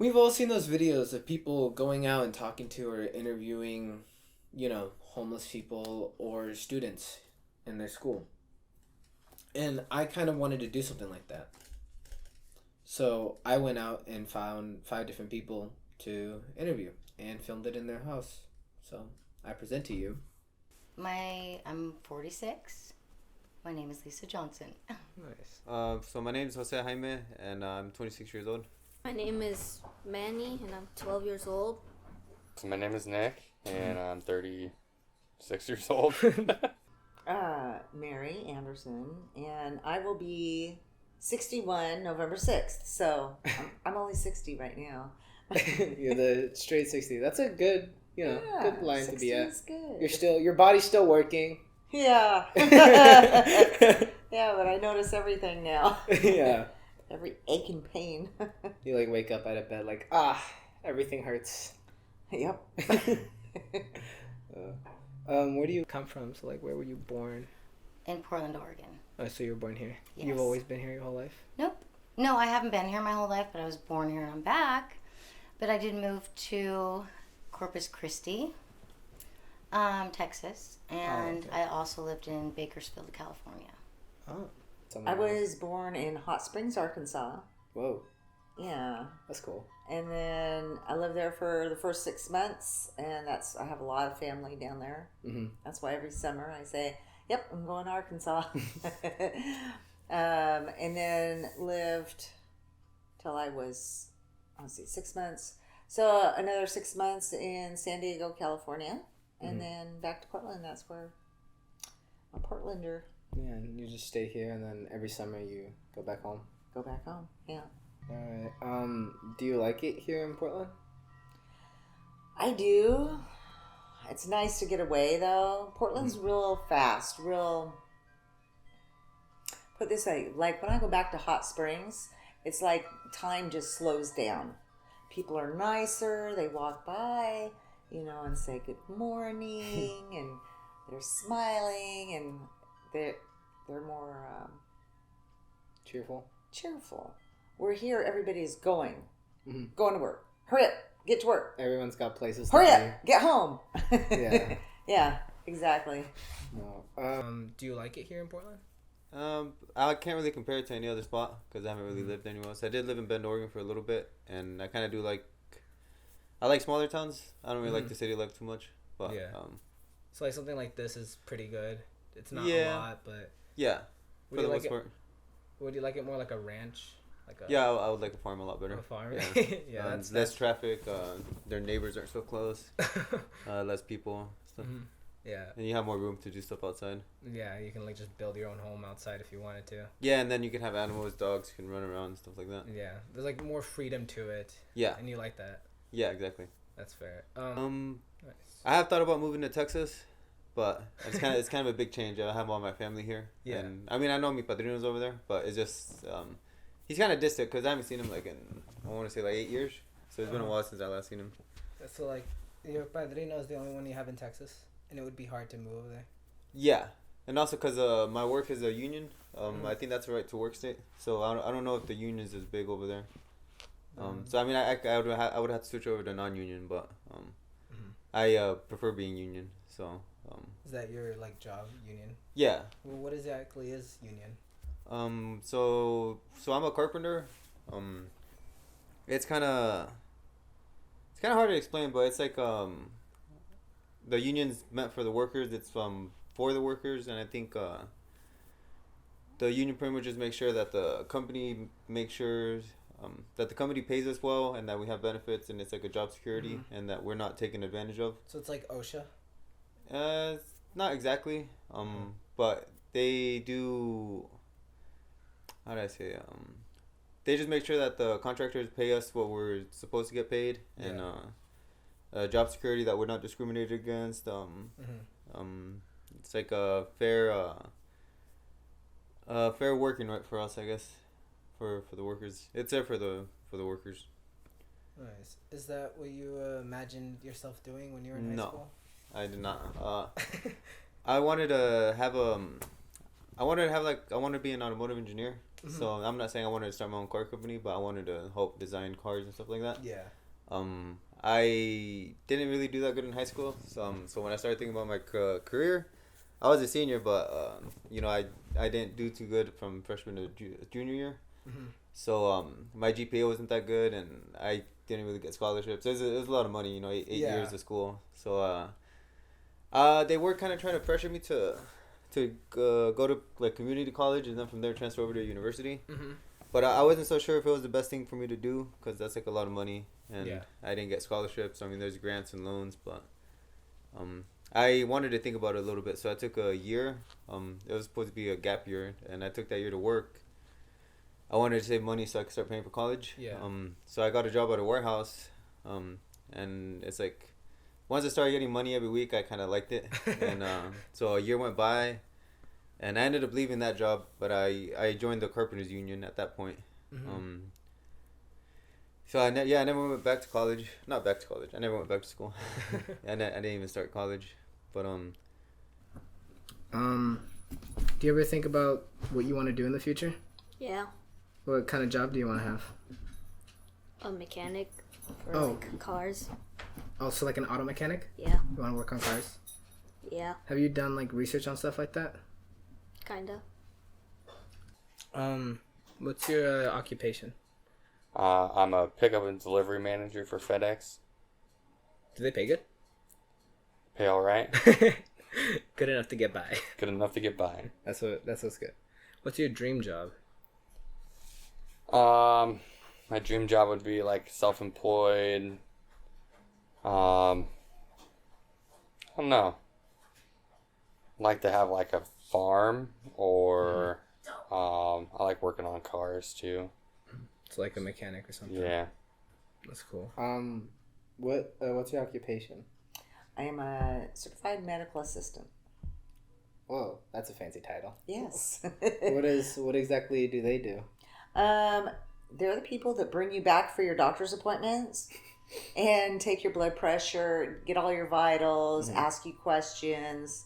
We've all seen those videos of people going out and talking to or interviewing, homeless people or students in their school. And I kind of wanted to do something like that. So I went out and found 5 different people to interview and filmed it in their house. So I present to you. I'm 46. My name is Lisa Johnson. Nice. So my name is Jose Jaime, and I'm 26 years old. My name is Manny, and I'm 12 years old. So my name is Nick, and I'm 36 years old. Mary Anderson, and I will be 61 November 6th. So I'm only 60 right now. You're the straight 60. That's a good, good line to be at. Is good. Your body's still working. Yeah. Yeah, but I notice everything now. Yeah. Every ache and pain. You wake up out of bed everything hurts. Yep. Where do you come from? So where were you born? In Portland, Oregon. Oh, so you were born here. Yes. You've always been here your whole life? Nope. No, I haven't been here my whole life, but I was born here and I'm back. But I did move to Corpus Christi, Texas, and okay. I also lived in Bakersfield, California. Oh. I was born in Hot Springs, Arkansas. Whoa. Yeah. That's cool. And then I lived there for the first 6 months, and I have a lot of family down there. Mm-hmm. That's why every summer I say, "Yep, I'm going to Arkansas." And then lived till I was, 6 months. So another 6 months in San Diego, California, and then back to Portland. That's where I'm a Portlander. Yeah, and you just stay here, and then every summer you go back home. Go back home. Yeah. All right. Do you like it here in Portland? I do. It's nice to get away, though. Portland's real fast, put this way, like when I go back to Hot Springs, it's like time just slows down. People are nicer. They walk by, and say good morning, and they're smiling, and they're more cheerful. We're here, everybody's going to work. Hurry up, get to work. Everyone's got places Hurry to up, get home. Yeah. Yeah, exactly. No. Do you like it here in Portland? I can't really compare it to any other spot because I haven't really lived anywhere else. I did live in Bend, Oregon for a little bit, and I kind of do I like smaller towns. I don't really like the city life too much, but yeah. So something like this is pretty good. It's not a lot, but yeah. For the most part. Would you like it more like a ranch? Yeah, I would like a farm a lot better. A farm? Yeah, Yeah, that's less traffic. Their neighbors aren't so close. Less people. Stuff. Mm-hmm. Yeah. And you have more room to do stuff outside. Yeah, you can just build your own home outside if you wanted to. Yeah, and then you can have animals, dogs can run around and stuff like that. Yeah, there's more freedom to it. Yeah. And you like that. Yeah, exactly. That's fair. Nice. I have thought about moving to Texas, but it's kind of a big change. I have all my family here. Yeah. And I mean, I know mi padrino's over there, but it's just he's kind of distant because I haven't seen him I want to say 8 years. So it's been a while since I last seen him. So your padrino is the only one you have in Texas, and it would be hard to move over there. Yeah, and also because my work is a union. I think that's a right to work state. So I don't know if the union is as big over there. So I mean, I would have to switch over to non-union, but I prefer being union. So is that your job union? Yeah. Well, what exactly is union? So I'm a carpenter. It's kind of hard to explain, but it's the union's meant for the workers. It's for the workers, and I think the union pretty much just makes sure that the company makes sure that the company pays us well, and that we have benefits, and it's a job security, and that we're not taken advantage of. So it's like OSHA? Not exactly. But they do. How do I say? They just make sure that the contractors pay us what we're supposed to get paid, and job security, that we're not discriminated against. It's a fair working right for us, I guess, for the workers. It's there for the workers. Nice. Is that what you imagined yourself doing when you were in high school? I did not. I wanted to have I wanted to have I wanted to be an automotive engineer. So I'm not saying I wanted to start my own car company, but I wanted to help design cars and stuff like that. Yeah. I didn't really do that good in high school. So when I started thinking about my career, I was a senior, but I didn't do too good from freshman to junior year. So my GPA wasn't that good, and I didn't really get scholarships. It was a lot of money, 8 years of school. So they were kind of trying to pressure me to go to like community college, and then from there transfer over to university. But I wasn't so sure if it was the best thing for me to do, because that's like a lot of money, and I didn't get scholarships. I mean, there's grants and loans, but I wanted to think about it a little bit, so I took a year. It was supposed to be a gap year, and I took that year to work. I wanted to save money so I could start paying for college. Yeah. So I got a job at a warehouse, and it's like, once I started getting money every week, I kind of liked it, and so a year went by, and I ended up leaving that job, but I joined the carpenters union at that point. So I never went back to college. Not back to college. I never went back to school. I didn't even start college, but Do you ever think about what you want to do in the future? Yeah. What kind of job do you want to have? A mechanic for Oh. like cars. Oh, so like an auto mechanic? Yeah. You want to work on cars? Yeah. Have you done like research on stuff like that? Kinda. What's your occupation? I'm a pickup and delivery manager for FedEx. Do they pay good? Pay all right. Good enough to get by. Good enough to get by. That's what's good. What's your dream job? My dream job would be like self-employed. I don't know. Like to have like a farm, or I like working on cars too. It's like a mechanic or something. Yeah. That's cool. What's your occupation? I am a certified medical assistant. Whoa, that's a fancy title. Yes. What exactly do they do? They're the people that bring you back for your doctor's appointments and take your blood pressure, get all your vitals, ask you questions.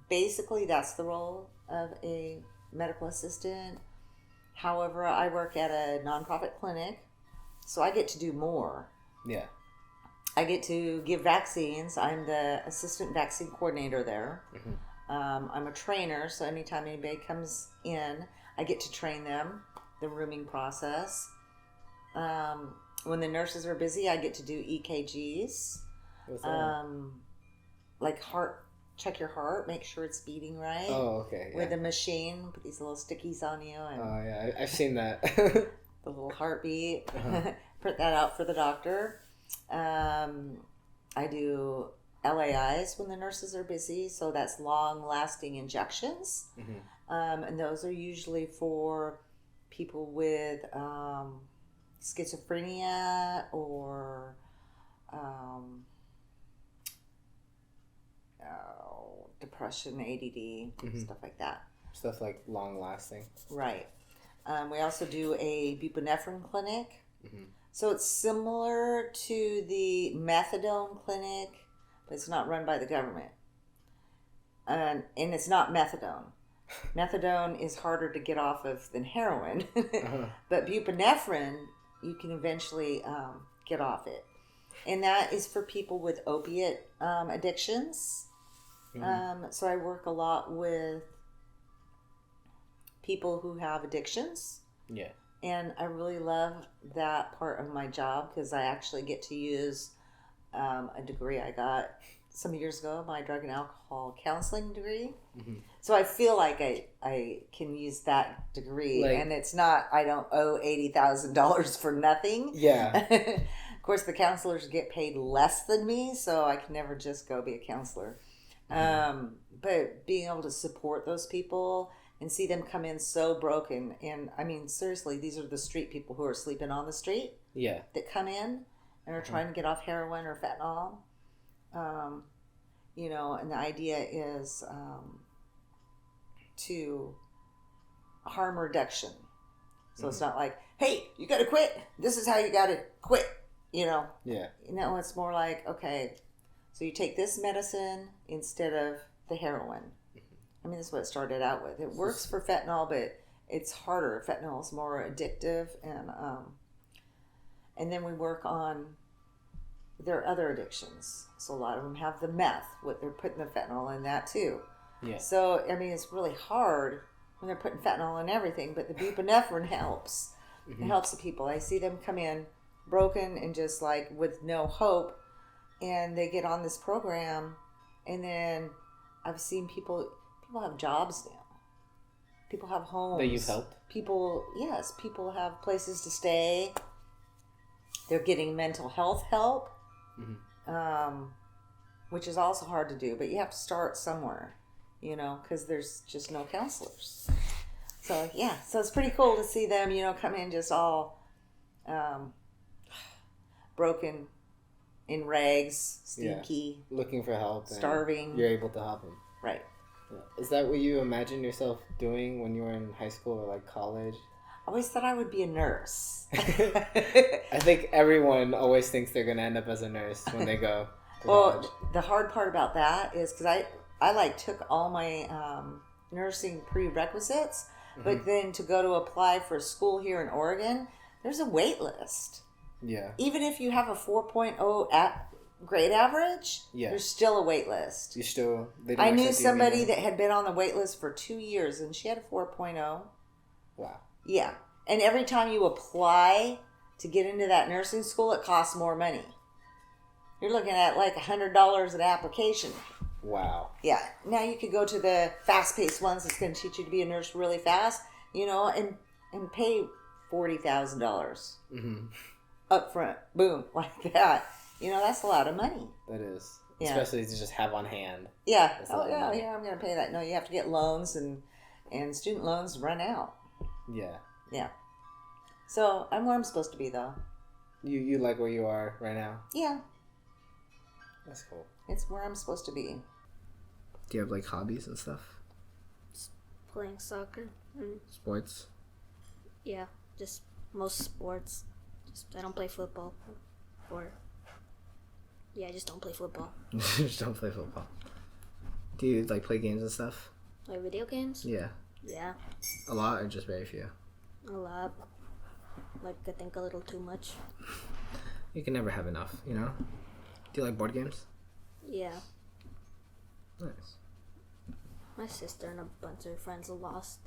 Basically, that's the role of a medical assistant. However, I work at a nonprofit clinic, so I get to do more. Yeah. I get to give vaccines. I'm the assistant vaccine coordinator there. I'm a trainer, so anytime anybody comes in, I get to train them, the rooming process. When the nurses are busy, I get to do EKGs. What's that? Like check your heart, make sure it's beating right. Oh, okay. Yeah. With a machine, put these little stickies on you, and Oh, yeah. I've seen that. the little heartbeat. Print that out for the doctor. I do LAIs when the nurses are busy, so that's long-lasting injections. And those are usually for people with schizophrenia or depression, ADD, stuff like that. Stuff like long lasting. Right. We also do a buprenorphine clinic. So it's similar to the methadone clinic, but it's not run by the government. And it's not methadone. Methadone is harder to get off of than heroin. But buprenorphine, you can eventually get off it. And that is for people with opiate addictions. So I work a lot with people who have addictions. Yeah. And I really love that part of my job because I actually get to use a degree I got some years ago, my drug and alcohol counseling degree. So I feel like I can use that degree, and it's not, I don't owe $80,000 for nothing. Yeah. Of course, the counselors get paid less than me, so I can never just go be a counselor. But being able to support those people and see them come in so broken, and I mean, seriously, these are the street people who are sleeping on the street. Yeah. That come in and are trying to get off heroin or fentanyl. And the idea is to harm reduction. So it's not like, hey, you got to quit. This is how you got to quit. Yeah. It's more like, okay, so you take this medicine instead of the heroin. I mean, that's what it started out with. It works for fentanyl, but it's harder. Fentanyl is more addictive, and then we work on their other addictions. So a lot of them have the meth. What they're putting the fentanyl in that too. Yeah. So I mean, it's really hard when they're putting fentanyl in everything. But the buprenorphine helps. It helps the people. I see them come in broken and just like with no hope, and they get on this program, and then I've seen people have jobs now. People have homes. That you've helped? People have places to stay. They're getting mental health help, which is also hard to do, but you have to start somewhere, because there's just no counselors. So, yeah, so it's pretty cool to see them, come in just all broken, in rags, stinky, Looking for help. And starving. You're able to help them. Right. Is that what you imagined yourself doing when you were in high school or like college? I always thought I would be a nurse. I think everyone always thinks they're gonna end up as a nurse when they go to college. Well, the hard part about that is because I like took all my nursing prerequisites, but then to go to apply for school here in Oregon, there's a wait list. Yeah. Even if you have a 4.0 at grade average, there's still a wait list. You still. I knew somebody that had been on the wait list for 2 years, and she had a 4.0. Wow. Yeah, and every time you apply to get into that nursing school, it costs more money. You're looking at like $100 an application. Wow. Yeah. Now you could go to the fast-paced ones that's going to teach you to be a nurse really fast, and pay $40,000 up front. Boom, like that. That's a lot of money. That is. Yeah. Especially to just have on hand. Yeah. That's a Oh, lot of yeah, money. yeah, I'm going to pay that. No, you have to get loans, and student loans run out. Yeah. Yeah. So I'm where I'm supposed to be, though. You like where you are right now? Yeah. That's cool. It's where I'm supposed to be. Do you have like hobbies and stuff? Playing soccer. And Sports? yeah, just most sports. I don't play football. I just don't play football. Just don't play football. Do you like play games and stuff? Like video games? Yeah. Yeah, A lot or just very few? a lot. Like, I think a little too much. You can never have enough, Do you like board games? Yeah. Nice. My sister and a bunch of friends lost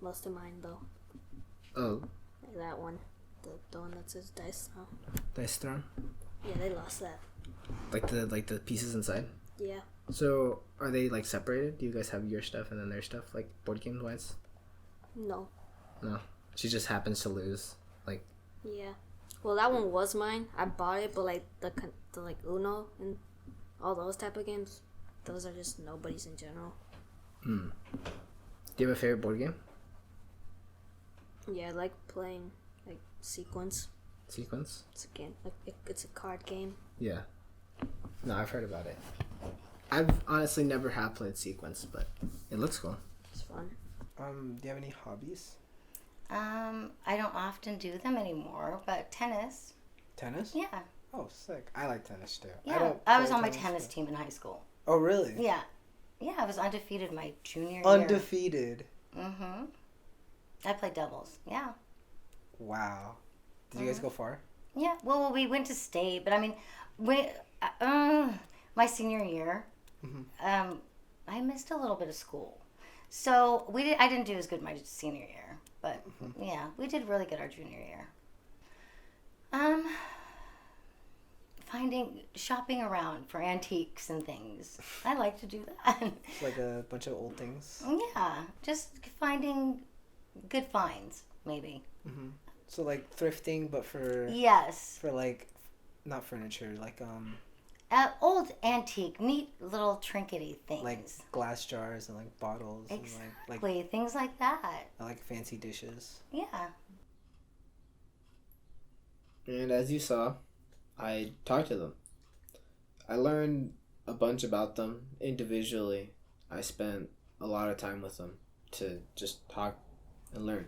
most of mine, though. Oh, Like that one. The one that says Dice now. Dice Throne? Yeah, they lost that. Like the pieces inside? Yeah. So are they like separated? Do you guys have your stuff and then their stuff, like board game wise? No. No. She just happens to lose. Like Yeah. Well, that one was mine. I bought it, but like the like Uno and all those type of games, those are just nobody's in general. do you have a favorite board game? Yeah, I like playing like Sequence. Sequence? It's a game. It's a card game. Yeah. No, I've heard about it. I've honestly never have played Sequence, but it looks cool. It's fun. Do you have any hobbies? I don't often do them anymore, but tennis. Tennis? Yeah. Oh, sick. I like tennis too. Yeah. I was on my tennis team in high school. Oh, really? Yeah. Yeah, I was undefeated my junior year. Undefeated. Mm-hmm. I played doubles. Yeah. Wow. Did you guys go far? Yeah. Well, we went to state, but I mean, my senior year, I missed a little bit of school, so I didn't do as good my senior year, but yeah, we did really good our junior year. Shopping around for antiques and things. I like to do that. It's like a bunch of old things. Yeah, just finding good finds, maybe. So like thrifting, but for Yes. like not furniture, like Old antique, neat little trinkety things. like glass jars and like bottles Exactly, things like that. and like fancy dishes. Yeah. And as you saw, I talked to them. I learned a bunch about them individually. I spent a lot of time with them to just talk and learn.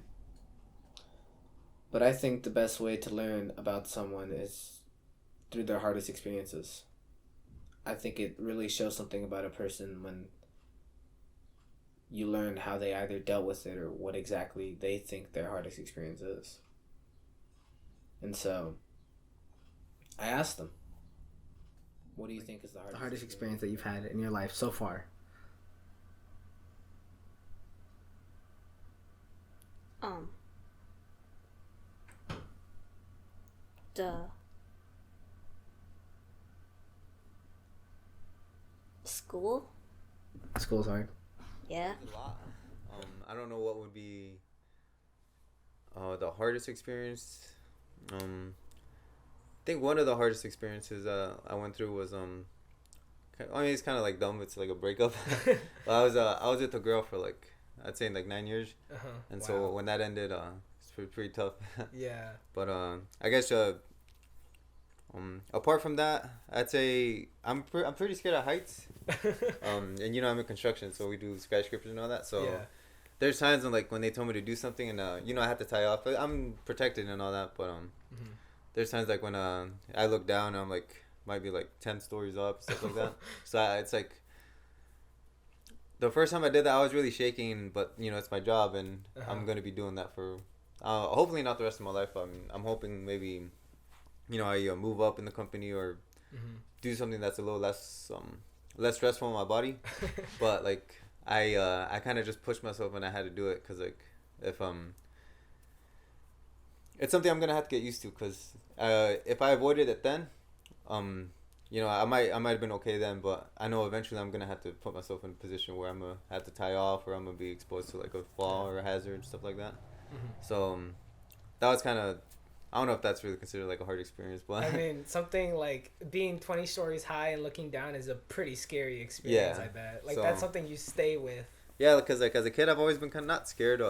But I think the best way to learn about someone is through their hardest experiences. I think it really shows something about a person you learn how they either dealt with it or what exactly they think their hardest experience is. And so I asked them, what do you think is the hardest experience that you've had in your life so far? The school. School's hard. Yeah. A lot. I don't know what would be the hardest experience. I think one of the hardest experiences I went through was I mean, it's kind of like dumb. It's like a breakup. But I was with a girl for like, I'd say like 9 years, and so when that ended, it's pretty tough. Yeah. But I guess apart from that, I'd say I'm pretty scared of heights. And I'm in construction, so we do skyscrapers and all that. So Yeah. there's times when they told me to do something and I have to tie off. I'm protected and all that, but there's times like when I look down and I'm like might be like 10 stories up, stuff like that. So it's like the first time I did that, I was really shaking, but it's my job, and I'm gonna be doing that for hopefully not the rest of my life. I'm hoping maybe I move up in the company or do something that's a little less stressful on my body. But like I kind of just pushed myself when I had to do it, because like if it's something I'm gonna have to get used to, because if I avoided it then I might have been okay then, but I know eventually I'm gonna have to put myself in a position where I'm gonna have to tie off, or I'm gonna be exposed to like a fall or a hazard and stuff like that. So that was kind of, I don't know if that's really considered like a hard experience, but I mean, something like being 20 stories high and looking down is a pretty scary experience. Yeah. I bet. Like So- that's something you stay with. yeah, because like as a kid I've always been kind of not scared.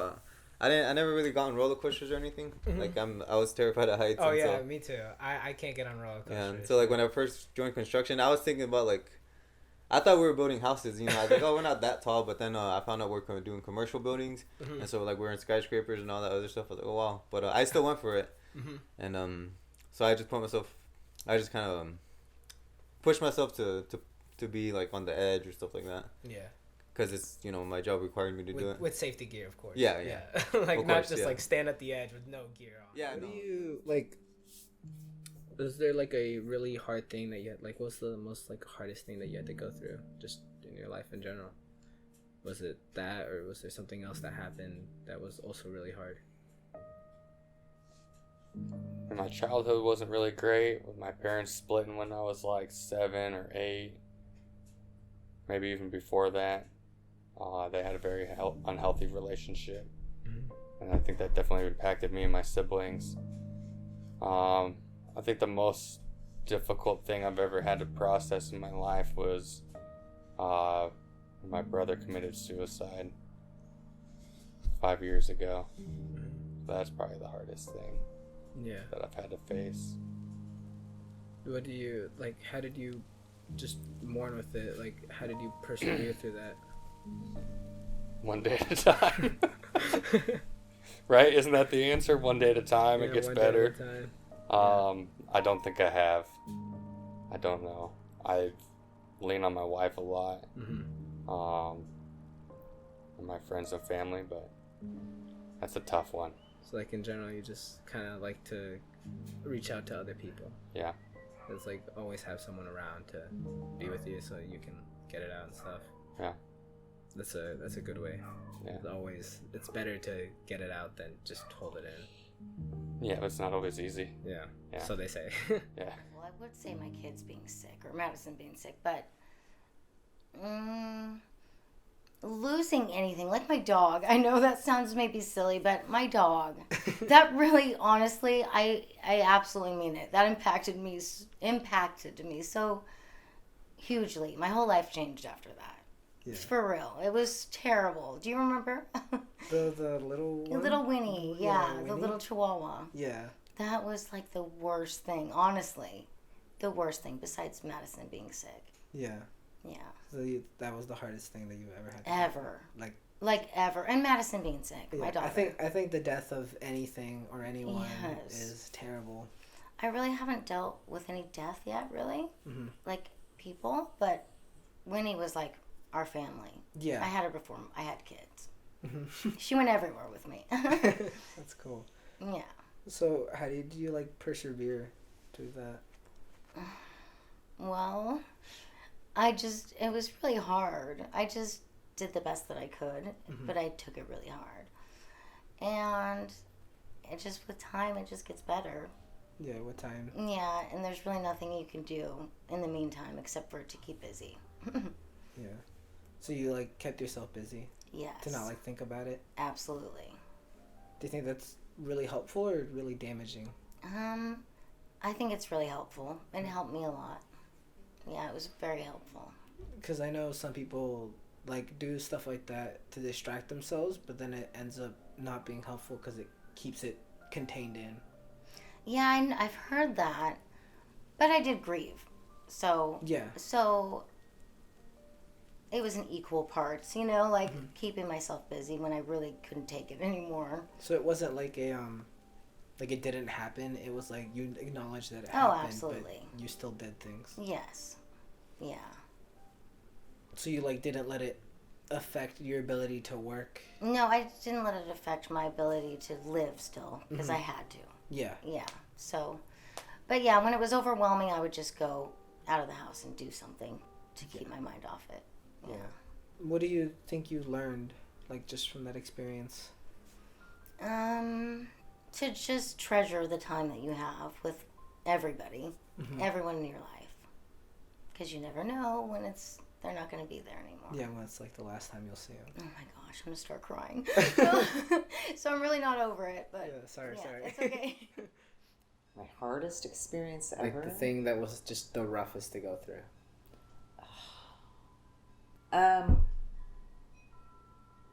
I never really got on roller coasters or anything. Like I was terrified of heights. Oh and yeah, so, me too. I can't get on roller coasters. yeah. And so like when I first joined construction, I was thinking about like, I thought we were building houses. I was like, oh, we're not that tall. But then I found out we're doing commercial buildings, and so like we're in skyscrapers and all that other stuff. I was like, oh wow. But I still went for it, and so I just kind of pushed myself to be like on the edge or stuff like that. Yeah. Because it's my job required me to do it. With safety gear, of course. Yeah. Like Of not course, just yeah. like stand at the edge with no gear on. Yeah. What No. do you like? Is there like a really hard thing that you had, like? What's the most like hardest thing that you had to go through just in your life in general? Was it that, or was there something else that happened that was also really hard? My childhood wasn't really great, with my parents splitting when I was like 7 or 8, maybe even before that. They had a very unhealthy relationship, and I think that definitely impacted me and my siblings. I think the most difficult thing I've ever had to process in my life was when my brother committed suicide 5 years ago. That's probably the hardest thing Yeah. that I've had to face. What do you like? How did you just mourn with it? Like, how did you persevere through that? One day at a time. Right? Isn't that the answer? One day at a time, it gets one day at a better. time. I don't think I have. I don't know. I lean on my wife a lot. And my friends and family, but that's a tough one. So like in general, you just kind of like to reach out to other people. Yeah. It's like always have someone around to be with you so you can get it out and stuff. Yeah. That's a good way. Yeah. It's better to get it out than just hold it in. Yeah, but it's not always easy. Yeah. Yeah. So they say. Yeah. Well, I would say my kids being sick or Madison being sick, but losing anything, like my dog. I know that sounds maybe silly, but my dog, that really, honestly, I absolutely mean it. That impacted me so hugely. My whole life changed after that. Yeah. For real. It was terrible. Do you remember? The little one? Little Winnie, yeah, the Winnie? little Chihuahua. Yeah. That was like the worst thing, honestly. The worst thing besides Madison being sick. Yeah. Yeah. So that was the hardest thing that you ever had to Ever. Like ever. And Madison being sick, my daughter. I think the death of anything or anyone Yes. is terrible. I really haven't dealt with any death yet, really. Mhm. Like people, but Winnie was like our family. Yeah. I had her before I had kids. Mhm. She went everywhere with me. That's cool. Yeah. So how did you like persevere through that? Well, it was really hard. I just did the best that I could, but I took it really hard. And it just, with time, it just gets better. Yeah, what time? Yeah, and there's really nothing you can do in the meantime except for to keep busy. Yeah. So you like kept yourself busy Yes. to not like think about it? Absolutely. Do you think that's really helpful or really damaging? I think it's really helpful. It helped me a lot. Yeah, it was very helpful. Because I know some people like do stuff like that to distract themselves, but then it ends up not being helpful because it keeps it contained in. Yeah, I've heard that, but I did grieve. So Yeah. It was in equal parts, like keeping myself busy when I really couldn't take it anymore. So it wasn't like like it didn't happen. It was like you acknowledged that it Oh, happened, absolutely. but you still did things. Yes. Yeah. So you like didn't let it affect your ability to work. No, I didn't let it affect my ability to live still because I had to. Yeah. Yeah. So, but yeah, when it was overwhelming, I would just go out of the house and do something to keep my mind off it. Yeah. What do you think you learned, like just from that experience? To just treasure the time that you have with everybody, everyone in your life, because you never know when they're not going to be there anymore. Yeah, when it's like the last time you'll see them. Oh my gosh, I'm gonna start crying. So I'm really not over it, but Yeah, sorry. it's okay. My hardest experience Like ever. the thing that was just the roughest to go through.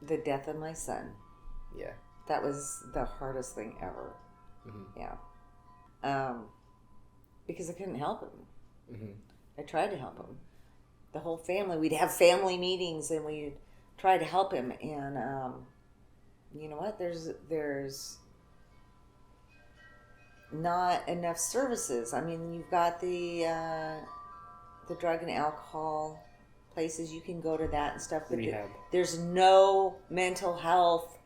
The death of my son. Yeah. That was the hardest thing ever. Mm-hmm. Yeah. Because I couldn't help him. Mm-hmm. I tried to help him. The whole family, we'd have family meetings and we'd try to help him. And you know what? There's not enough services. I mean, you've got the drug and alcohol places you can go to that and stuff. But Rehab. there's no mental health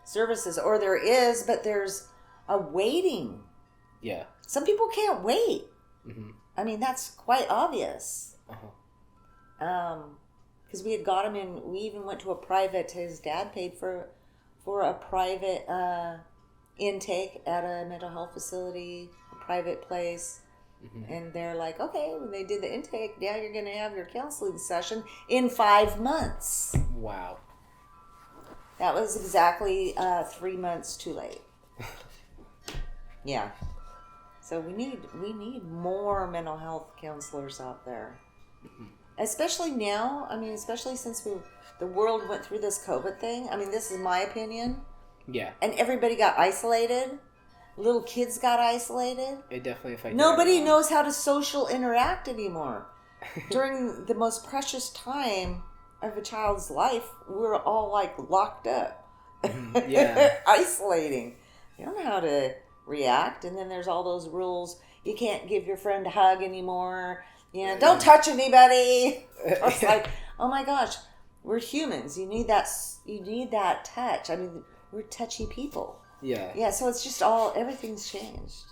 services, or there is, but there's a waiting. Yeah. Some people can't wait. Mm-hmm. I mean, that's quite obvious. Uh-huh. Because we had got him in. We even went to a private. His dad paid for a private intake at a mental health facility, a private place. Mm-hmm. And they're like, okay, when they did the intake, now you're going to have your counseling session in 5 months. Wow. That was exactly 3 months too late. Yeah. So we need more mental health counselors out there. Especially now, I mean, especially since the world went through this COVID thing. I mean, this is my opinion. Yeah. And everybody got isolated. Little kids got isolated. It definitely affected Nobody everyone. knows how to social interact anymore. During the most precious time of a child's life, we're all like locked up. Yeah. Isolating. You don't know how to react. And then there's all those rules. You can't give your friend a hug anymore. You know, don't touch anybody. It's like, oh my gosh, we're humans. You need that touch. I mean, we're touchy people. Yeah. Yeah, so it's just everything's changed.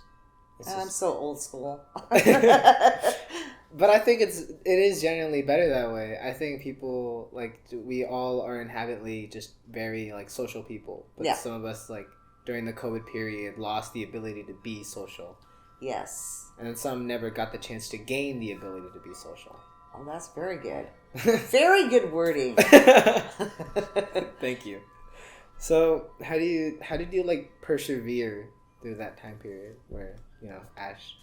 I'm so old school. But I think it is genuinely better that way. I think people, like, we all are inherently just very, like, social people. But Yeah. some of us, like, during the COVID period, lost the ability to be social. Yes. And then some never got the chance to gain the ability to be social. Oh, that's very good. Very good wording. Thank you. So, how did you like persevere through that time period where, Ash?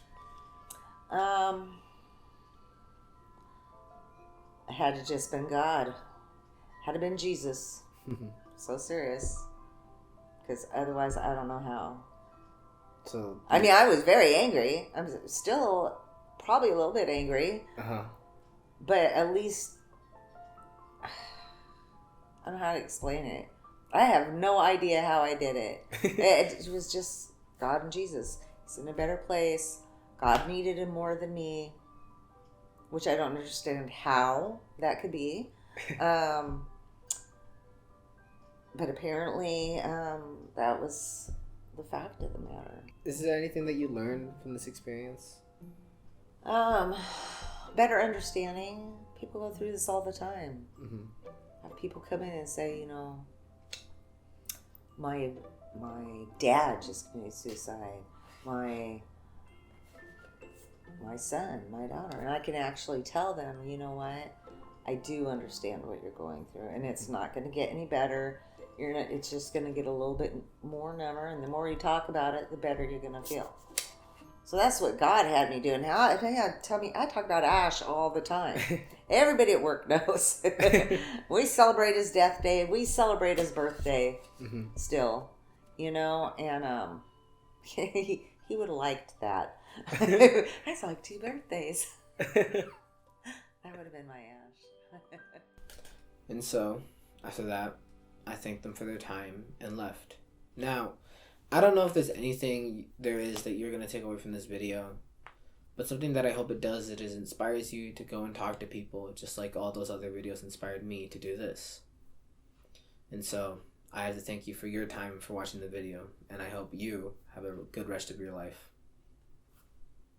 Had it just been God. Had it been Jesus. So serious. Because otherwise, I don't know how. So, I mean, I was very angry. I'm still probably a little bit angry. uh-huh. But at least, I don't know how to explain it. I have no idea how I did it. It was just God and Jesus. He's in a better place. God needed him more than me. which I don't understand how that could be. But apparently, that was the fact of the matter. Is there anything that you learned from this experience? Better understanding. People go through this all the time. Mm-hmm. Have people come in and say, you know, my dad just committed suicide. My son, my daughter, and I can actually tell them, you know what, I do understand what you're going through, and it's not going to get any better. You're not. It's just going to get a little bit more number, and the more you talk about it, the better you're going to feel. So that's what God had me doing. I talk about Ash all the time. Everybody at work knows. We celebrate his death day. We celebrate his birthday still, you know, and he would have liked that. That's like 2 birthdays. That would have been my Ash. And so, after that, I thanked them for their time and left. Now, I don't know if there's anything there is that you're going to take away from this video, but something that I hope it does is it inspires you to go and talk to people, just like all those other videos inspired me to do this. And so, I have to thank you for your time for watching the video, and I hope you have a good rest of your life.